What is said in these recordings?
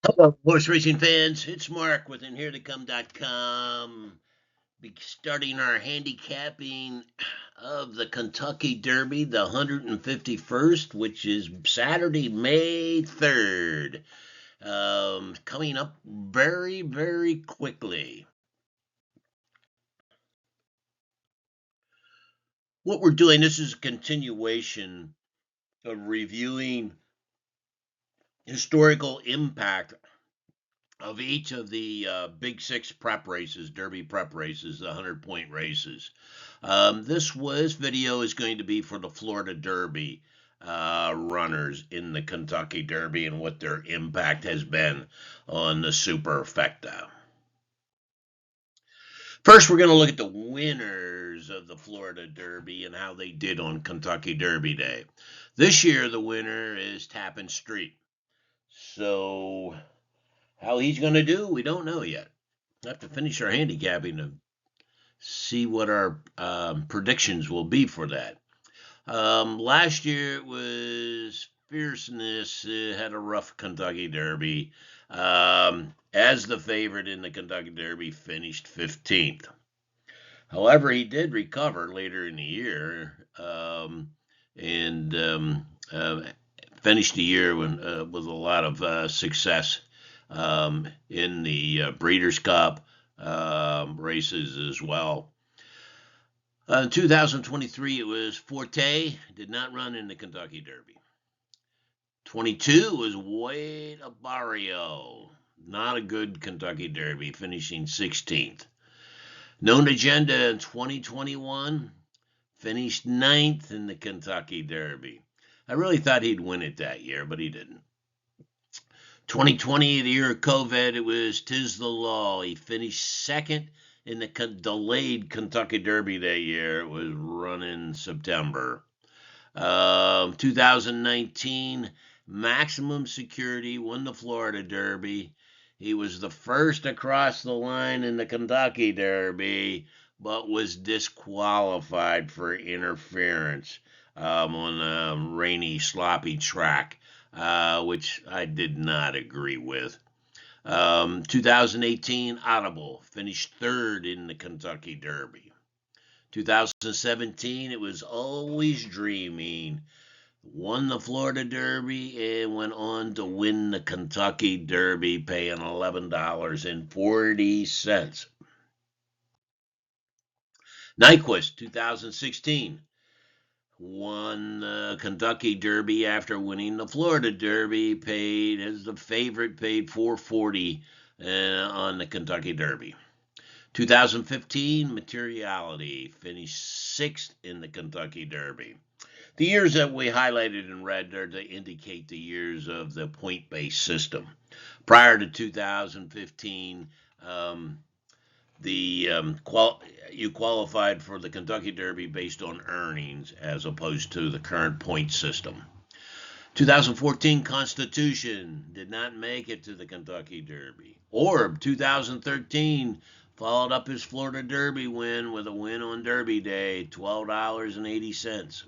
Hello, horse racing fans. It's Mark with InHereToCome.com. Be starting our handicapping of the Kentucky Derby, the 151st, which is Saturday, May 3rd. Coming up very, very quickly. What we're doing, this is a continuation of reviewing historical impact of each of the Big Six prep races, Derby prep races, the 100-point races. This video is going to be for the Florida Derby runners in the Kentucky Derby and what their impact has been on the Superfecta. First, we're going to look at the winners of the Florida Derby and how they did on Kentucky Derby Day. This year, the winner is Tappan Street. So, how he's going to do, we don't know yet. We'll have to finish our handicapping to see what our predictions will be for that. Last year it was Fierceness. It had a rough Kentucky Derby. As the favorite in the Kentucky Derby, finished 15th. However, he did recover later in the year and finished the year with a lot of success in the Breeders' Cup races as well. In 2023, it was Forte, did not run in the Kentucky Derby. 22 was Wade Barrio, not a good Kentucky Derby, finishing 16th. Known Agenda in 2021, finished 9th in the Kentucky Derby. I really thought he'd win it that year, but he didn't. 2020, the year of COVID, it was Tis the Law. He finished second in the delayed Kentucky Derby that year. It was run in September. 2019, Maximum Security won the Florida Derby. He was the first across the line in the Kentucky Derby, but was disqualified for interference on a rainy, sloppy track, which I did not agree with. 2018, Audible finished third in the Kentucky Derby. 2017, it was Always Dreaming. Won the Florida Derby and went on to win the Kentucky Derby, paying $11.40. Nyquist, 2016, won the Kentucky Derby after winning the Florida Derby. Paid as the favorite, paid $4.40 on the Kentucky Derby. 2015, Materiality finished sixth in the Kentucky Derby. The years that we highlighted in red are to indicate the years of the point-based system. Prior to 2015, you qualified for the Kentucky Derby based on earnings as opposed to the current point system. 2014 Constitution did not make it to the Kentucky Derby. Orb 2013 followed up his Florida Derby win with a win on Derby Day, $12.80.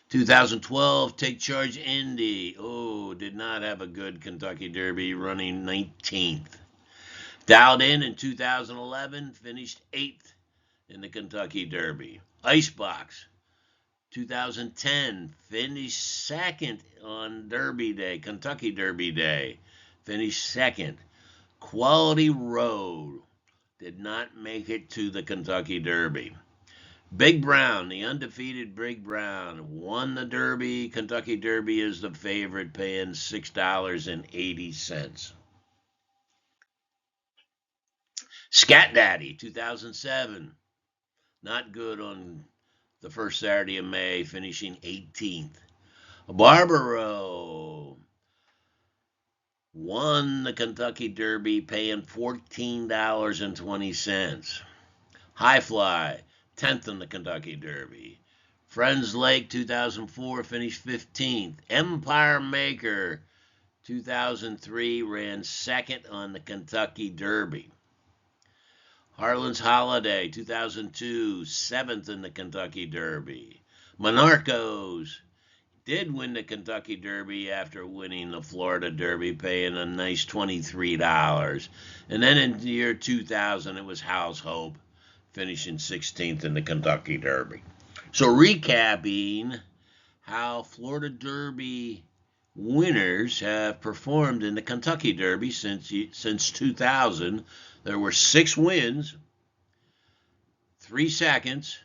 2012 Take Charge Indy. Oh, did not have a good Kentucky Derby, running 19th. Dialed in 2011, finished 8th in the Kentucky Derby. Icebox 2010 finished second on Derby Day, Kentucky Derby Day. Finished second. Quality Road did not make it to the Kentucky Derby. Big Brown, the undefeated Big Brown, won the Derby. Kentucky Derby is the favorite, paying $6.80. Scat Daddy, 2007, not good on the first Saturday of May, finishing 18th. Barbaro won the Kentucky Derby, paying $14.20. High Fly, 10th in the Kentucky Derby. Friends Lake, 2004, finished 15th. Empire Maker, 2003, ran second on the Kentucky Derby. Harlan's Holiday, 2002, 7th in the Kentucky Derby. Monarchos did win the Kentucky Derby after winning the Florida Derby, paying a nice $23. And then in the year 2000, it was House Hope, finishing 16th in the Kentucky Derby. So recapping how Florida Derby winners have performed in the Kentucky Derby since 2000. There were 6 wins, 3 seconds,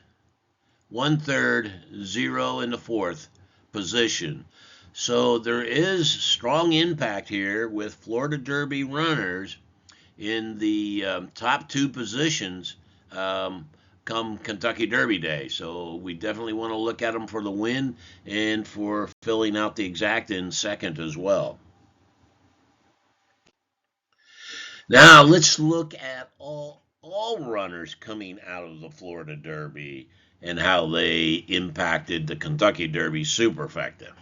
1/3, 0 in the 4th position. So there is strong impact here with Florida Derby runners in the top 2 positions come Kentucky Derby Day. So we definitely want to look at them for the win and for filling out the exact in second as well. Now let's look at all runners coming out of the Florida Derby and how they impacted the Kentucky Derby Superfecta.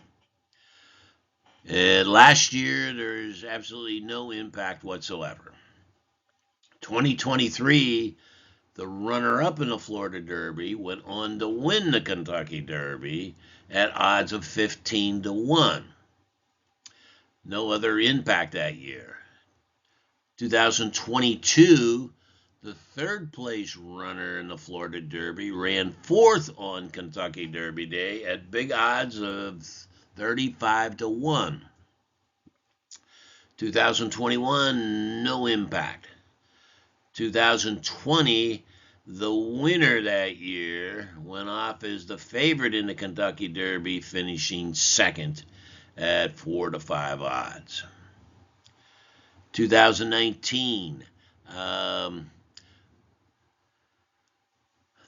Last year, there's absolutely no impact whatsoever. 2023, the runner-up in the Florida Derby went on to win the Kentucky Derby at odds of 15-1. No other impact that year. 2022, the 3rd place runner in the Florida Derby ran 4th on Kentucky Derby Day at big odds of 35-1. 2021, no impact. 2020, the winner that year went off as the favorite in the Kentucky Derby, finishing 2nd at 4-5 odds. 2019,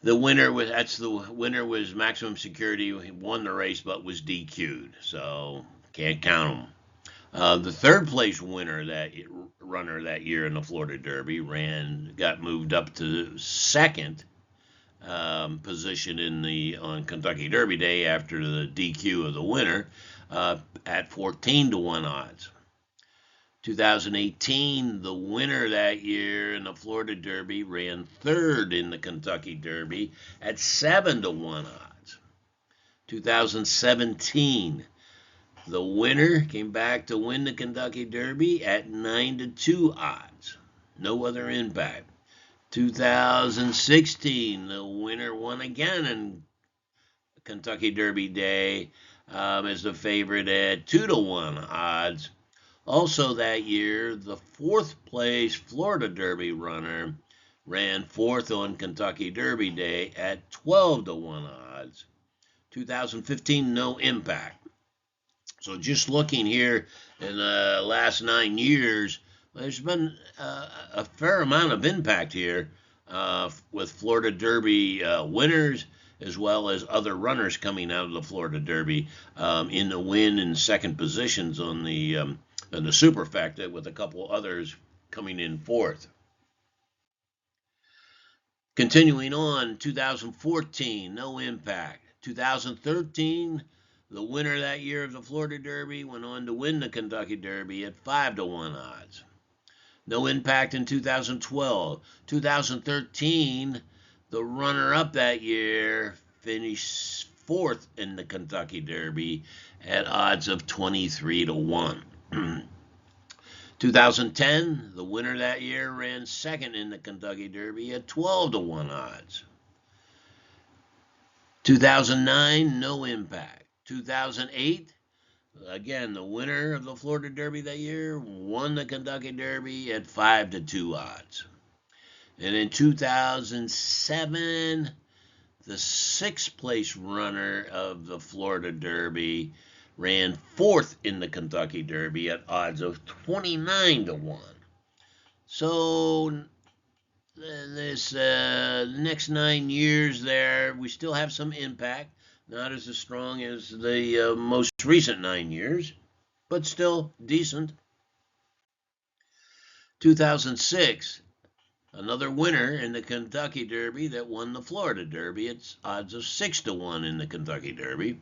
the winner was Maximum Security. He won the race but was DQ'd, so can't count him. The 3rd place runner that year in the Florida Derby got moved up to 2nd position on Kentucky Derby Day after the DQ of the winner at 14-1 odds. 2018, the winner that year in the Florida Derby ran 3rd in the Kentucky Derby at 7-1 odds. 2017, the winner came back to win the Kentucky Derby at 9-2 odds. No other impact. 2016, the winner won again in Kentucky Derby Day as the favorite at 2-1 odds. Also that year, the 4th place Florida Derby runner ran 4th on Kentucky Derby Day at 12-1 odds. 2015, no impact. So just looking here in the last 9 years, there's been a fair amount of impact here with Florida Derby winners as well as other runners coming out of the Florida Derby in the win and second positions on the Superfecta, with a couple others coming in 4th. Continuing on, 2014, no impact. 2013, the winner that year of the Florida Derby went on to win the Kentucky Derby at 5-1 odds. No impact in 2012. 2013, the runner-up that year finished 4th in the Kentucky Derby at odds of 23-1. 2010, the winner that year ran 2nd in the Kentucky Derby at 12-1 odds. 2009, no impact. 2008, again, the winner of the Florida Derby that year won the Kentucky Derby at 5-2 odds. And in 2007, the 6th place runner of the Florida Derby ran 4th in the Kentucky Derby at odds of 29-1. So this next 9 years there, we still have some impact. Not as strong as the most recent 9 years, but still decent. 2006, another winner in the Kentucky Derby that won the Florida Derby. It's odds of 6-1 in the Kentucky Derby.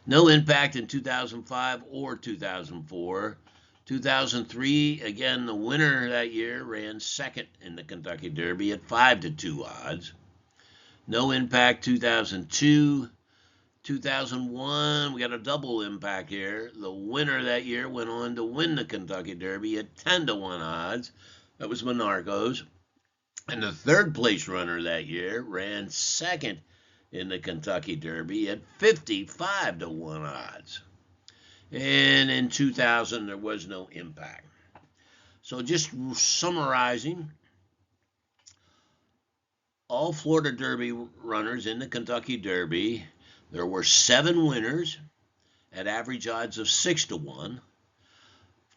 No impact in 2005 or 2004. 2003, again, the winner that year ran 2nd in the Kentucky Derby at 5-2 odds. No impact 2002. 2001, we got a double impact here. The winner that year went on to win the Kentucky Derby at 10-1 odds. That was Monarcos. And the third place runner that year ran second in the Kentucky Derby at 55-1 odds. And in 2000, there was no impact. So just summarizing, all Florida Derby runners in the Kentucky Derby, there were 7 winners at average odds of 6-1.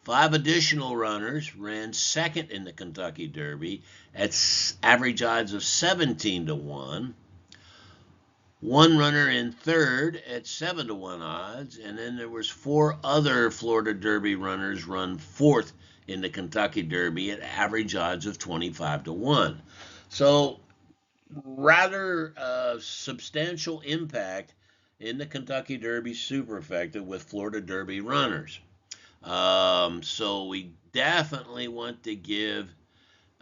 5 additional runners ran second in the Kentucky Derby at average odds of 17-1. 1 runner in third at 7-1 odds, and then there was 4 other Florida Derby runners run fourth in the Kentucky Derby at average odds of 25-1. So rather substantial impact in the Kentucky Derby Superfecta with Florida Derby runners. So we definitely want to give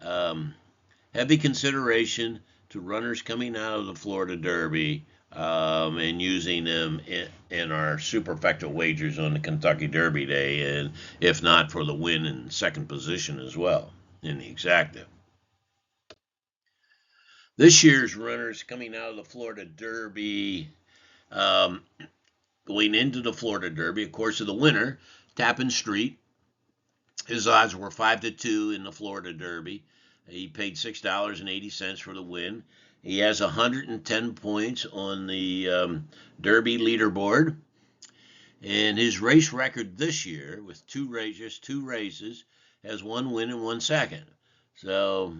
heavy consideration to runners coming out of the Florida Derby and using them in our Superfecta wagers on the Kentucky Derby day, and if not, for the win in second position as well in the exacta. This year's runners coming out of the Florida Derby, going into the Florida Derby, of course, of the winner, Tappan Street. His odds were 5-2 in the Florida Derby. He paid $6.80 for the win. He has 110 points on the Derby leaderboard. And his race record this year, with 2 races, has 1 win and 1 second. So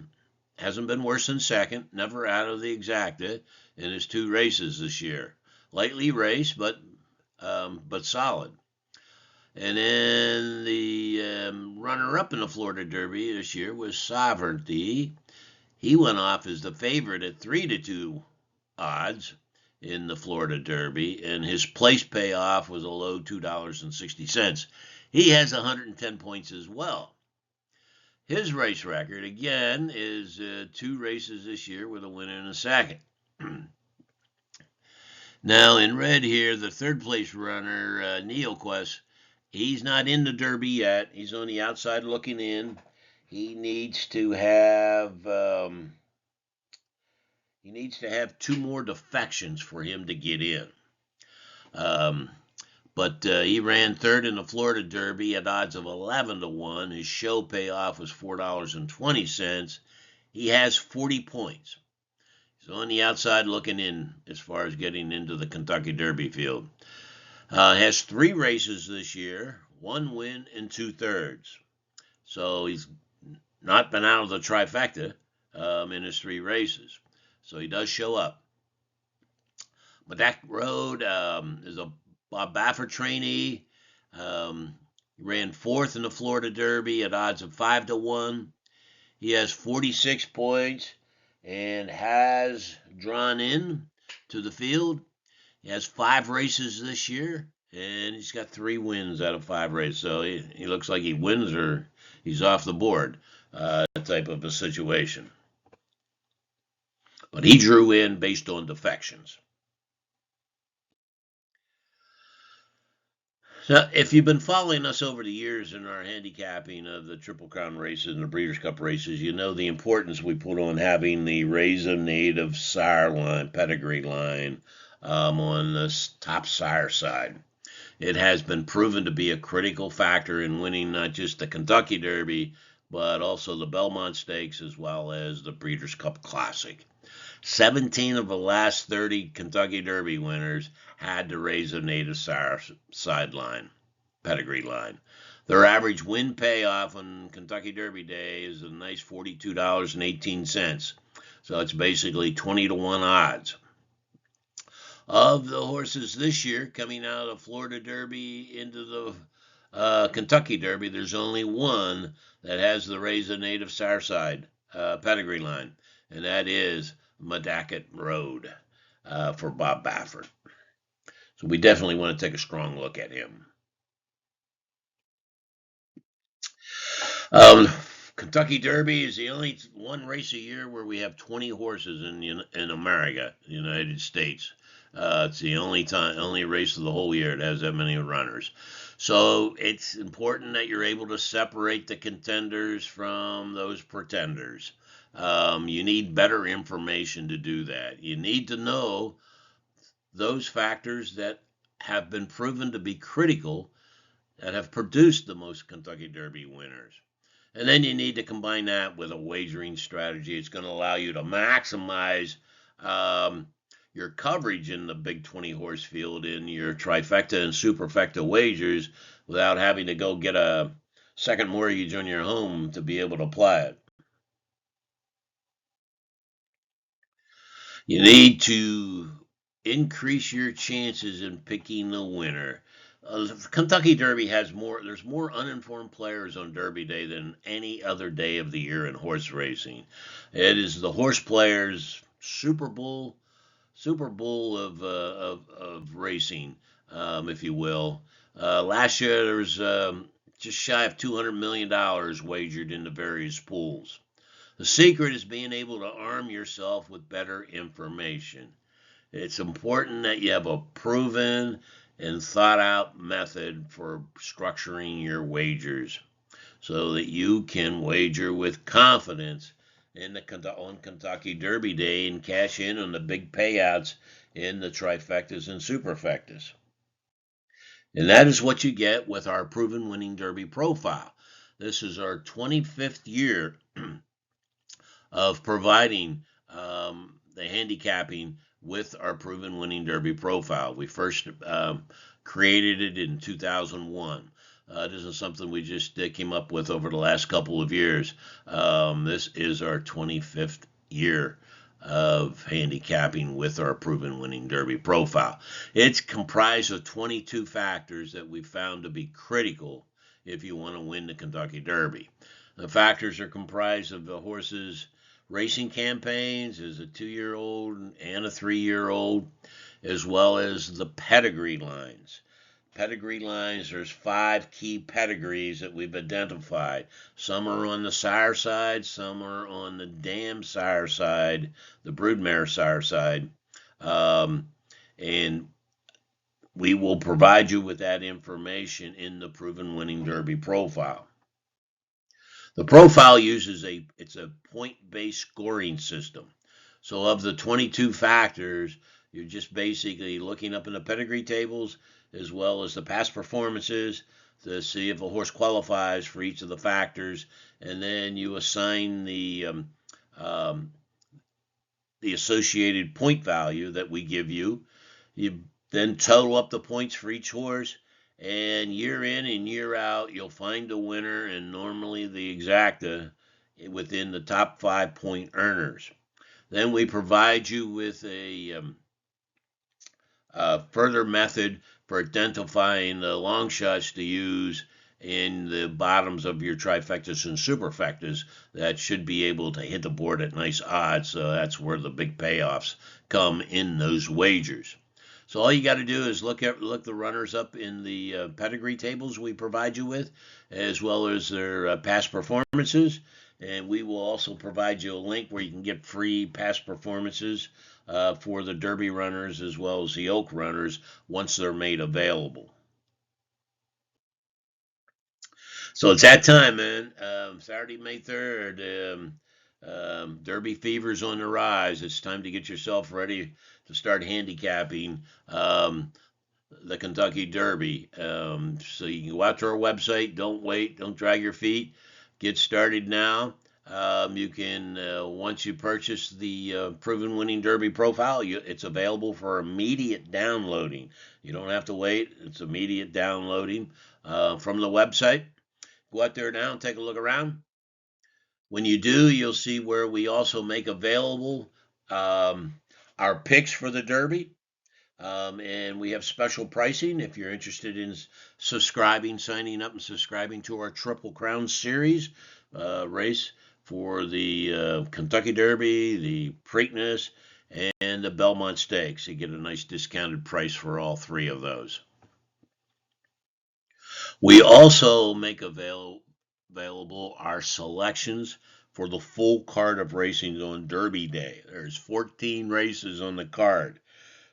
hasn't been worse than second, never out of the exacta in his 2 races this year. Lightly raced, but solid. And then the runner-up in the Florida Derby this year was Sovereignty. He went off as the favorite at 3-2 odds in the Florida Derby, and his place payoff was a low $2.60. He has 110 points as well. His race record, again, is 2 races this year with a winner and a second. Now, in red here, the third place runner, Neoquest, he's not in the Derby yet. He's on the outside looking in. He needs to have 2 more defections for him to get in. But he ran third in the Florida Derby at odds of 11-1. His show payoff was $4.20. He has 40 points. He's on the outside looking in as far as getting into the Kentucky Derby field. Has 3 races this year, 1 win and 2 thirds. So he's not been out of the trifecta in his 3 races. So he does show up. But that road is a Bob Baffert trainee. He ran 4th in the Florida Derby at odds of 5-1. He has 46 points and has drawn in to the field. He has 5 races this year, and he's got 3 wins out of 5 races. So he looks like he wins or he's off the board, type of a situation. But he drew in based on defections. Now, if you've been following us over the years in our handicapping of the Triple Crown races and the Breeders' Cup races, you know the importance we put on having the Raisin Native sire line, pedigree line, on the top sire side. It has been proven to be a critical factor in winning not just the Kentucky Derby, but also the Belmont Stakes as well as the Breeders' Cup Classic. 17 of the last 30 Kentucky Derby winners had to raise a native sire sideline, pedigree line. Their average win payoff on Kentucky Derby Day is a nice $42.18. So it's basically 20-1 odds. Of the horses this year coming out of the Florida Derby into the Kentucky Derby, there's only one that has the raise a native sire side pedigree line, and that is Madacot Road for Bob Baffert. So we definitely want to take a strong look at him. Kentucky Derby is the only one race a year where we have 20 horses in America, the United States. It's the only race of the whole year that has that many runners. So it's important that you're able to separate the contenders from those pretenders. You need better information to do that. You need to know those factors that have been proven to be critical that have produced the most Kentucky Derby winners. And then you need to combine that with a wagering strategy. It's going to allow you to maximize um, your coverage in the big 20 horse field in your trifecta and superfecta wagers without having to go get a second mortgage on your home to be able to apply it. You need to increase your chances in picking the winner. Kentucky Derby has more. There's more uninformed players on Derby Day than any other day of the year in horse racing. It is the horse players' Super Bowl of racing, if you will. Last year there was just shy of $200 million wagered into various pools. The secret is being able to arm yourself with better information. It's important that you have a proven and thought out method for structuring your wagers so that you can wager with confidence on Kentucky Derby Day and cash in on the big payouts in the trifectas and superfectas. And that is what you get with our proven winning Derby profile. This is our 25th year of providing the handicapping with our proven winning Derby profile. We first created it in 2001. It isn't something we just came up with over the last couple of years. This is our 25th year of handicapping with our proven winning Derby profile. It's comprised of 22 factors that we found to be critical if you want to win the Kentucky Derby. The factors are comprised of the horse's racing campaigns as a 2-year-old and a 3-year-old, as well as the pedigree lines. Pedigree lines, there's 5 key pedigrees that we've identified. Some are on the sire side, some are on the dam sire side, the broodmare sire side. And we will provide you with that information in the Proven Winning Derby profile. The profile uses it's a point-based scoring system. So of the 22 factors, you're just basically looking up in the pedigree tables as well as the past performances to see if a horse qualifies for each of the factors, and then you assign the associated point value that we give you. You then total up the points for each horse, and year in and year out, you'll find a winner, and normally the exacta within the top 5-point earners. Then we provide you with a further method for identifying the long shots to use in the bottoms of your trifectas and superfectas that should be able to hit the board at nice odds. So that's where the big payoffs come in those wagers. So all you got to do is look the runners up in the pedigree tables we provide you with, as well as their past performances. And we will also provide you a link where you can get free past performances for the Derby runners as well as the Oak runners once they're made available. So it's that time, man. Saturday, May 3rd. Derby fever's on the rise. It's time to get yourself ready to start handicapping the Kentucky Derby. So you can go out to our website. Don't wait. Don't drag your feet. Get started now. You can, once you purchase the Proven Winning Derby profile, it's available for immediate downloading. You don't have to wait. It's immediate downloading from the website. Go out there now and take a look around. When you do, you'll see where we also make available our picks for the Derby. And we have special pricing if you're interested in signing up and subscribing to our Triple Crown Series race for the Kentucky Derby, the Preakness, and the Belmont Stakes. You get a nice discounted price for all 3 of those. We also make available our selections for the full card of racing on Derby Day. There's 14 races on the card.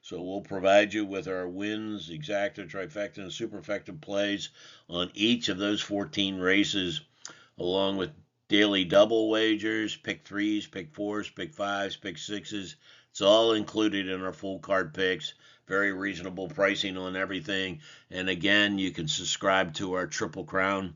So we'll provide you with our wins, exacta, trifecta, and superfecta plays on each of those 14 races, along with daily double wagers, pick threes, pick fours, pick fives, pick sixes. It's all included in our full card picks. Very reasonable pricing on everything. And again, you can subscribe to our Triple Crown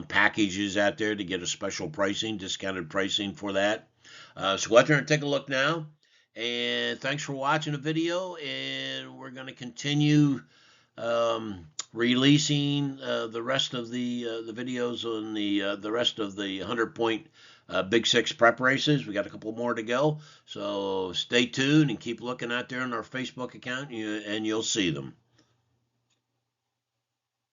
packages out there to get a special pricing, discounted pricing for that. So go out there and take a look now. And thanks for watching the video. And we're going to continue releasing the rest of the videos on the rest of the 100-point Big Six prep races. We got a couple more to go, so stay tuned and keep looking out there on our Facebook account, and you'll see them.